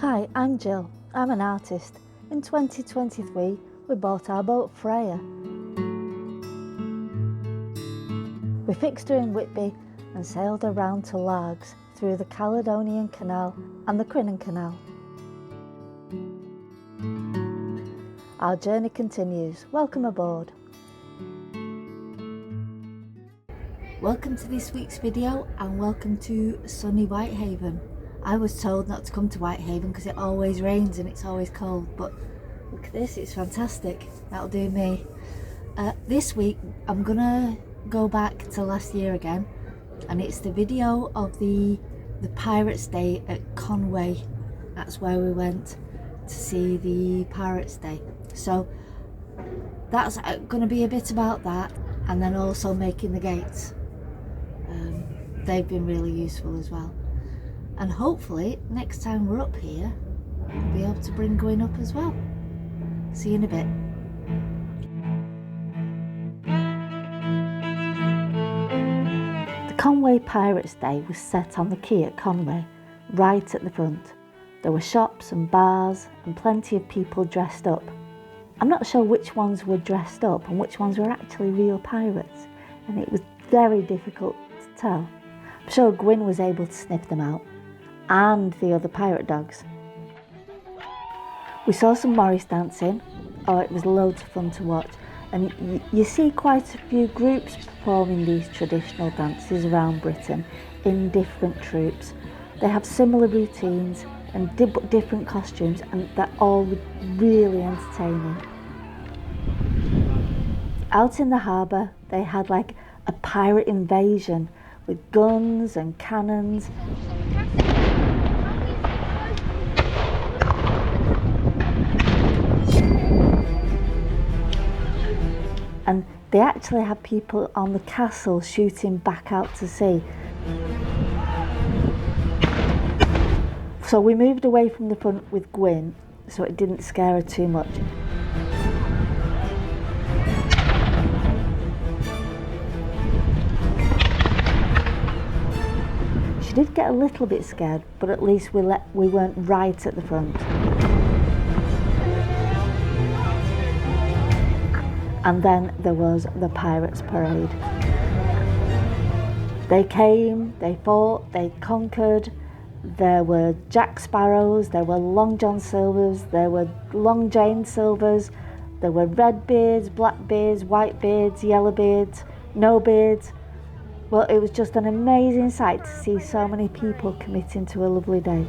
Hi, I'm Jill. I'm an artist. In 2023, we bought our boat Freyr. We fixed her in Whitby and sailed around to Largs through the Caledonian Canal and the Crinan Canal. Our journey continues. Welcome aboard. Welcome to this week's video and welcome to sunny Whitehaven. I was told not to come to Whitehaven because it always rains and it's always cold, but look at this, it's fantastic. That'll do me. This week I'm gonna go back to last year again, and it's the video of the Pirates Day at Conwy. That's where we went to see the Pirates Day. So that's going to be a bit about that, and then also making the gates. They've been really useful as well. And hopefully next time we're up here, we'll be able to bring Gwyn up as well. See you in a bit. The Conwy Pirates Day was set on the quay at Conwy, right at the front. There were shops and bars and plenty of people dressed up. I'm not sure which ones were dressed up and which ones were actually real pirates, and it was very difficult to tell. I'm sure Gwyn was able to sniff them out, and the other pirate dogs. We saw some Morris dancing. Oh, it was loads of fun to watch, and you see quite a few groups performing these traditional dances around Britain in different troupes. They have similar routines and different costumes, and they're all really entertaining. Out in the harbour they had like a pirate invasion with guns and cannons. And they actually had people on the castle shooting back out to sea. So we moved away from the front with Gwyn so it didn't scare her too much. She did get a little bit scared, but at least we weren't right at the front. And then there was the Pirates Parade. They came, they fought, they conquered. There were Jack Sparrows, there were Long John Silvers, there were Long Jane Silvers, there were red beards, black beards, white beards, yellow beards, no beards. Well, it was just an amazing sight to see so many people committing to a lovely day.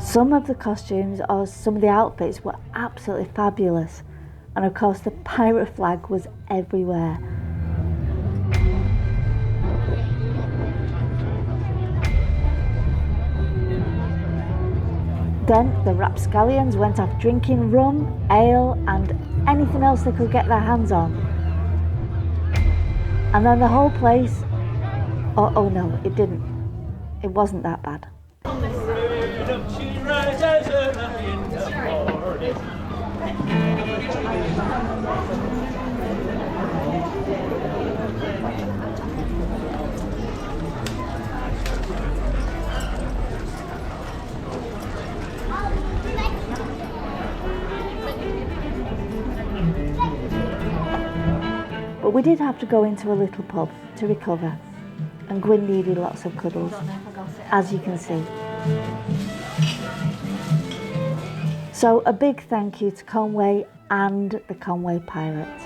Some of the costumes or some of the outfits were absolutely fabulous. And of course the pirate flag was everywhere. Then the rapscallions went off drinking rum, ale and anything else they could get their hands on. And then the whole place, oh no, it didn't. It wasn't that bad. But we did have to go into a little pub to recover, and Gwyn needed lots of cuddles, as you can see. So a big thank you to Conwy and the Conwy Pirates.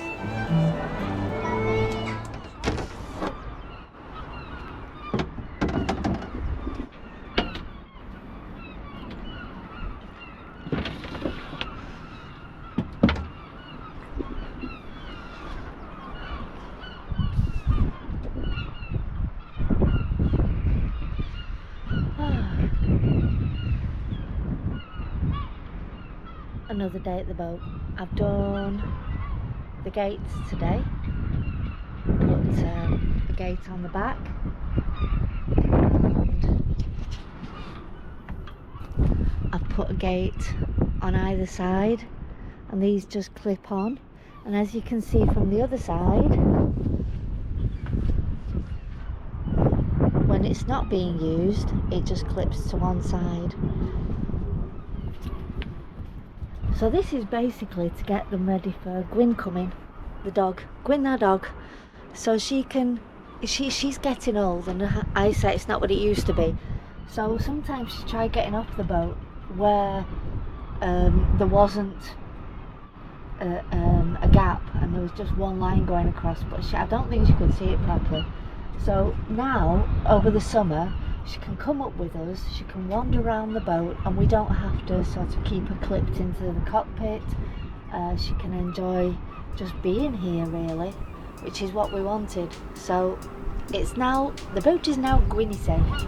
Another day at the boat. I've done the gates today. Put a gate on the back. And I've put a gate on either side, and these just clip on. And as you can see from the other side, when it's it's not being used, it just clips to one side. So this is basically to get them ready for Gwyn coming, the dog, Gwyn our dog, so she's getting old and her eyesight's not what it used to be. So sometimes she tried getting off the boat where there wasn't a gap and there was just one line going across, but I don't think she could see it properly. So now, over the summer, she can come up with us, she can wander around the boat, and we don't have to sort of keep her clipped into the cockpit. She can enjoy just being here, really, which is what we wanted. So it's now, the boat is now Gwynny safe.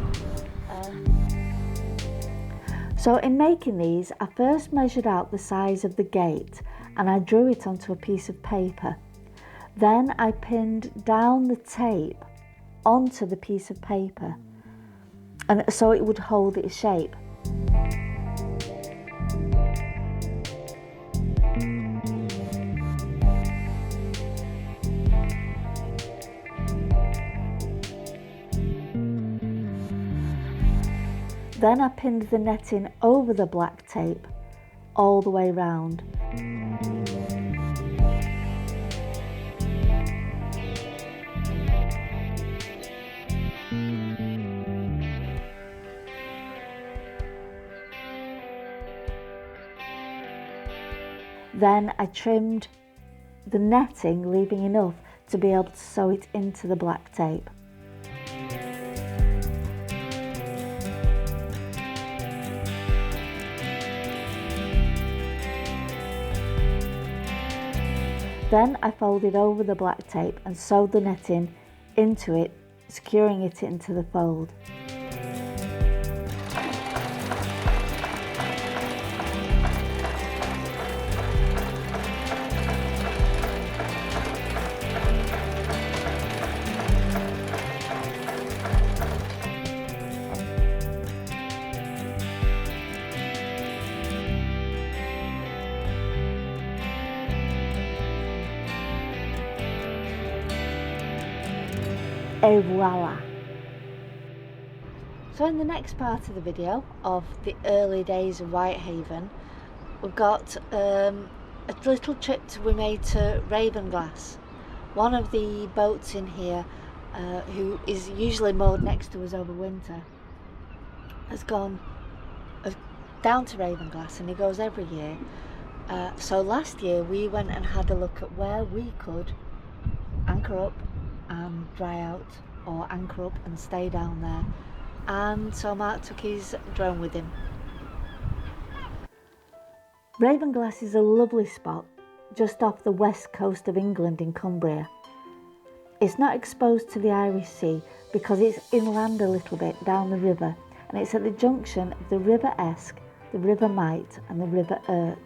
So in making these, I first measured out the size of the gate and I drew it onto a piece of paper. Then I pinned down the tape onto the piece of paper, and so it would hold its shape. Then I pinned the netting over the black tape all the way round. Then I trimmed the netting, leaving enough to be able to sew it into the black tape. Then I folded over the black tape and sewed the netting into it, securing it into the fold. Et voila! So in the next part of the video of the early days of Whitehaven, we've got a little trip we made to Ravenglass. One of the boats in here, who is usually moored next to us over winter, has gone down to Ravenglass, and he goes every year. So last year we went and had a look at where we could anchor up and dry out, or anchor up and stay down there, and so Mark took his drone with him. Ravenglass is a lovely spot just off the west coast of England in Cumbria. It's not exposed to the Irish Sea because it's inland a little bit down the river, and it's at the junction of the River Esk, the River Mite and the River Ert.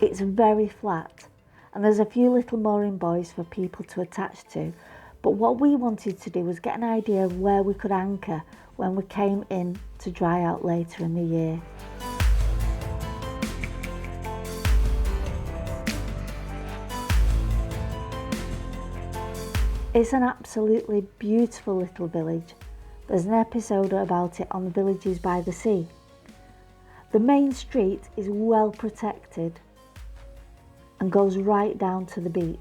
It's very flat and there's a few little mooring buoys for people to attach to, but what we wanted to do was get an idea of where we could anchor when we came in to dry out later in the year. It's an absolutely beautiful little village. There's an episode about it on the Villages by the Sea. The main street is well protected and goes right down to the beach.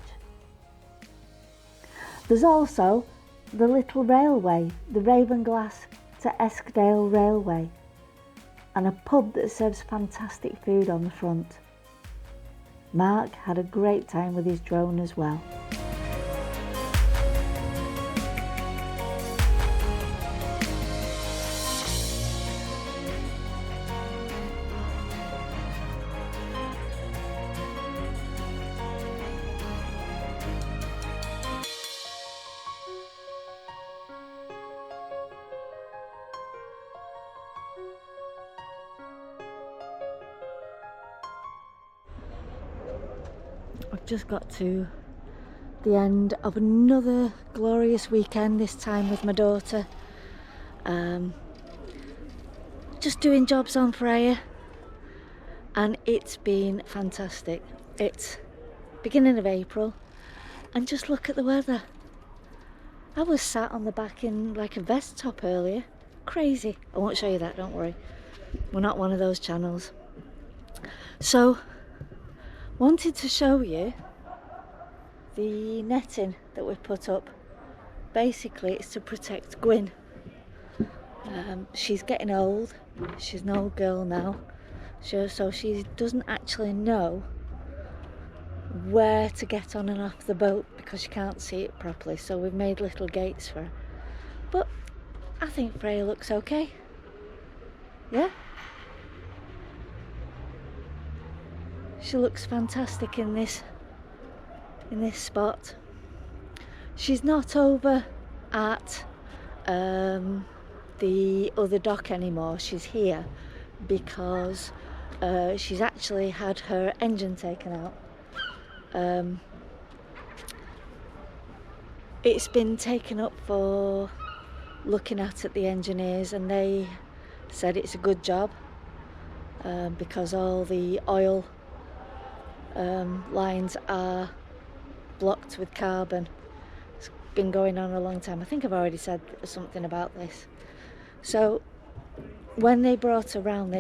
There's also the little railway, the Ravenglass to Eskdale Railway, and a pub that serves fantastic food on the front. Mark had a great time with his drone as well. I've just got to the end of another glorious weekend, this time with my daughter. Just doing jobs on Freyr, and it's been fantastic. It's beginning of April, And just look at the weather. I was sat on the back in like a vest top earlier. Crazy. I won't show you that, don't worry. We're not one of those channels. So, wanted to show you the netting that we've put up. Basically, it's to protect Gwyn. She's getting old. She's an old girl now. So she doesn't actually know where to get on and off the boat because she can't see it properly. So we've made little gates for her. But I think Freyr looks okay. Yeah? She looks fantastic in this spot. She's not over at the other dock anymore. She's here because she's actually had her engine taken out. It's been taken up for looking at the engineers, and they said it's a good job because all the oil lines are blocked with carbon. It's been going on a long time. I think I've already said something about this. So when they brought around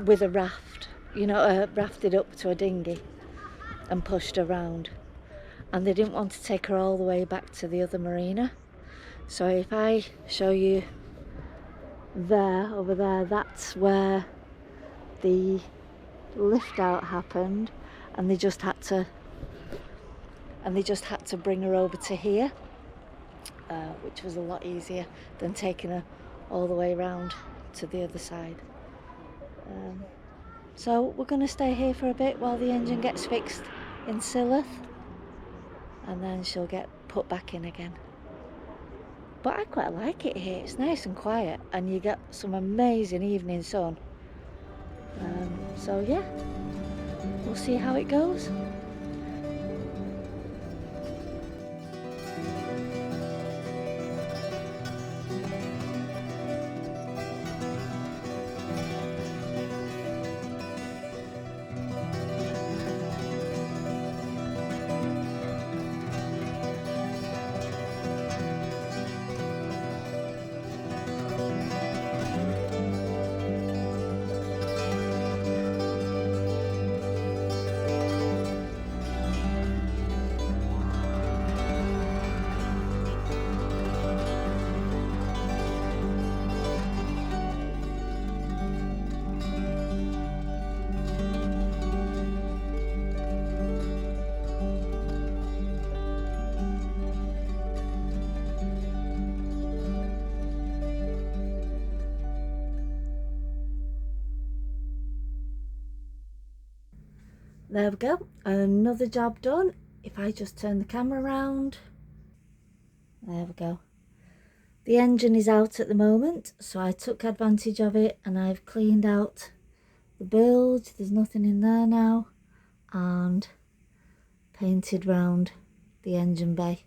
with a raft, rafted up to a dinghy and pushed around, and they didn't want to take her all the way back to the other marina. So if I show you over there, that's where the lift out happened, and they just had to bring her over to here, which was a lot easier than taking her all the way around to the other side. So we're going to stay here for a bit while the engine gets fixed in Silloth, and then she'll get put back in again. But I quite like it here. It's nice and quiet, and you get some amazing evening sun. So yeah, we'll see how it goes. There we go, another job done. If I just turn the camera around, there we go. The engine is out at the moment, so I took advantage of it and I've cleaned out the bilge. There's nothing in there now, and painted round the engine bay.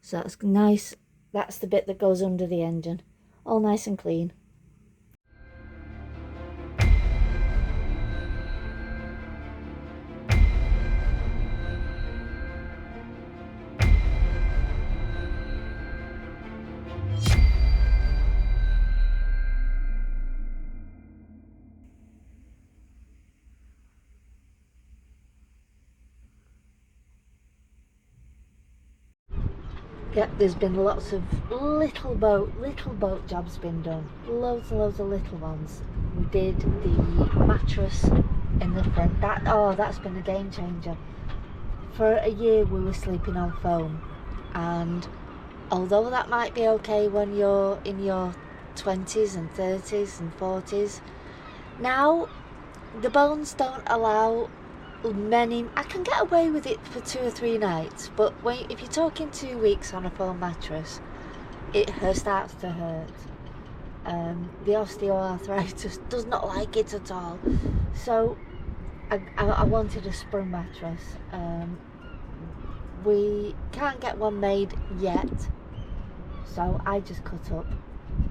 So that's nice. That's the bit that goes under the engine, all nice and clean. Yeah, there's been lots of little boat jobs been done. Loads and loads of little ones. We did the mattress in the front. That's been a game changer. For a year we were sleeping on foam, and although that might be okay when you're in your 20s and 30s and 40s, now the bones don't allow many. I can get away with it for 2 or 3 nights, but if you're talking 2 weeks on a foam mattress, it starts to hurt. The osteoarthritis does not like it at all. So I wanted a sprung mattress. We can't get one made yet, so I just cut up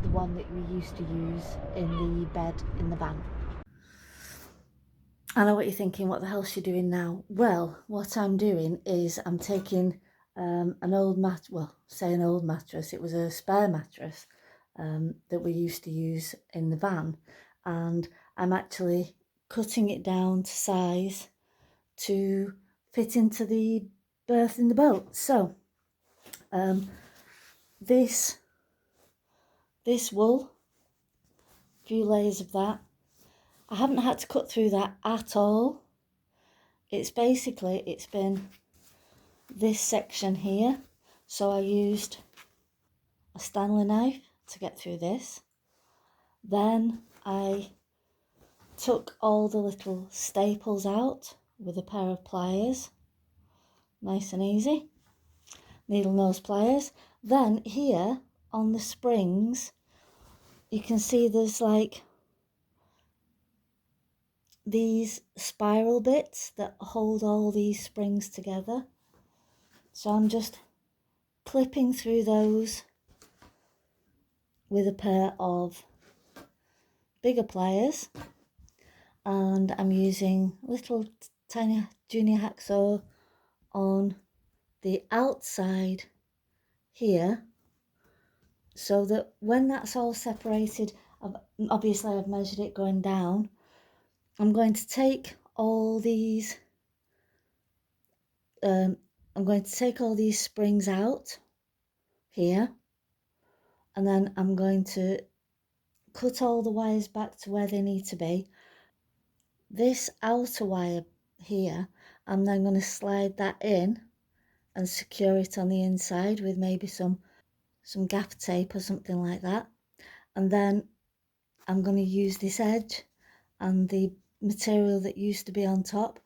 the one that we used to use in the bed in the van. I know what you're thinking, what the hell's she doing now? Well, what I'm doing is I'm taking an old mattress, it was a spare mattress that we used to use in the van, and I'm actually cutting it down to size to fit into the berth in the boat. So this wool, a few layers of that, I haven't had to cut through that at all. It's been this section here, so I used a Stanley knife to get through this. Then I took all the little staples out with a pair of pliers, nice and easy, needle nose pliers. Then here on the springs you can see there's like these spiral bits that hold all these springs together, so I'm just clipping through those with a pair of bigger pliers, and I'm using little tiny junior hacksaw on the outside here, so that when that's all separated, obviously I've measured it going down, I'm going to take all these springs out here, and then I'm going to cut all the wires back to where they need to be. This outer wire here, I'm then going to slide that in and secure it on the inside with maybe some gaff tape or something like that. And then I'm going to use this edge and the material that used to be on top,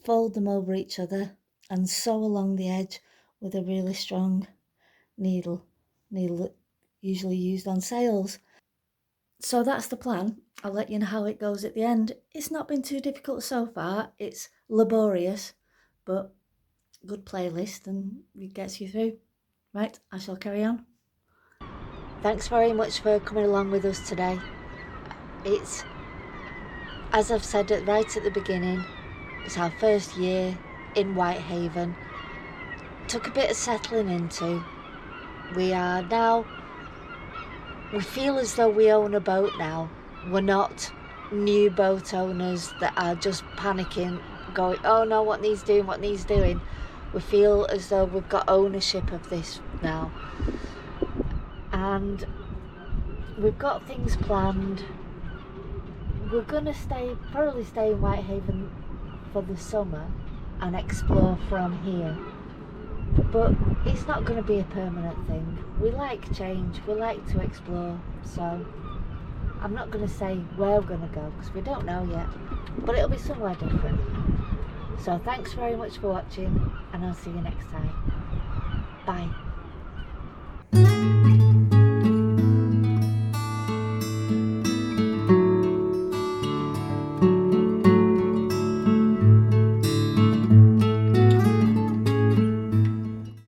fold them over each other and sew along the edge with a really strong needle that usually used on sails. So that's the plan. I'll let you know how it goes at the end. It's not been too difficult so far. It's laborious, but good playlist and it gets you through. Right, I shall carry on. Thanks very much for coming along with us today. It's, as I've said right at the beginning, it's our first year in Whitehaven. Took a bit of settling into. We feel as though we own a boat now. We're not new boat owners that are just panicking, going, oh no, what needs doing. We feel as though we've got ownership of this now. And we've got things planned. We're gonna probably stay in Whitehaven for the summer and explore from here. But it's not going to be a permanent thing. We like change, we like to explore, so I'm not going to say where we're going to go because we don't know yet, but it'll be somewhere different. So thanks very much for watching, and I'll see you next time. Bye.